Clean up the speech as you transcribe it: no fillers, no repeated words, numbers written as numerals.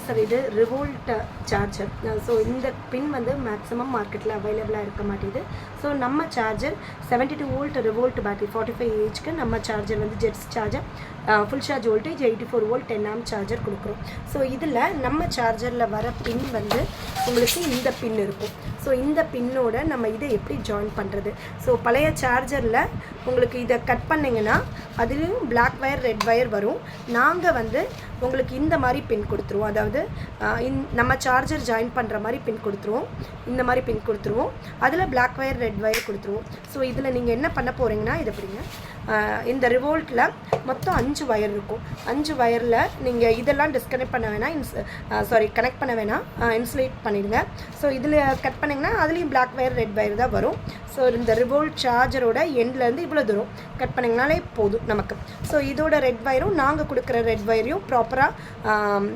Sir இது revolt charger. So இந்த பின் வந்து மேக்ஸிமம் மார்க்கெட்டில் அவைலபிளாக இருக்க மாட்டேது. ஸோ நம்ம சார்ஜர் 72 வோல்ட் ரிவோல்ட் பேட்டரி 45 ஏஜ்க்கு நம்ம சார்ஜர் வந்து ஜெட்ஸ் charger full charge voltage 84 volt 10 amp charger கொடுக்குறோம். ஸோ இதில் நம்ம சார்ஜரில் வர பின் வந்து உங்களுக்கு இந்த பின் இருக்கும். ஸோ இந்த பின்னோட நம்ம இதை எப்படி ஜாயின் பண்ணுறது? ஸோ பழைய சார்ஜரில் உங்களுக்கு இதை கட் பண்ணிங்கன்னா அதுலேயும் பிளாக் வயர் ரெட் வயர் வரும். நாங்கள் வந்து உங்களுக்கு இந்த மாதிரி பின் கொடுத்துருவோம். அதாவது நம்ம சார்ஜர் ஜாயின் பண்ணுற மாதிரி பின் கொடுத்துருவோம். இந்த மாதிரி பின் கொடுத்துருவோம். அதில் பிளாக் வயர் ரெட் வயர் கொடுத்துருவோம். ஸோ இதில் நீங்கள் என்ன பண்ண போகிறீங்கன்னா இதை பிடிங்க. இந்த ரிவோல்ட்டில் மொத்தம் 5 வயர் இருக்கும். 5 வயரில் நீங்கள் இதெல்லாம் டிஸ்கனெக்ட் பண்ண வேணாம், கனெக்ட் பண்ண வேணாம், இன்சுலேட் பண்ணிடுங்க. ஸோ இதில் கட் பண்ணிங்கன்னா அதுலேயும் பிளாக் வயர் ரெட் வயர் தான் வரும். ஸோ இந்த ரிவோல்ட் சார்ஜரோட எண்ட்லேருந்து இவ்வளோ தூரம் கட் பண்ணிங்கனாலே போதும் நமக்கு. ஸோ இதோட ரெட் வயரும் நாங்கள் கொடுக்குற ரெட் வயரையும் ப்ராப்பராக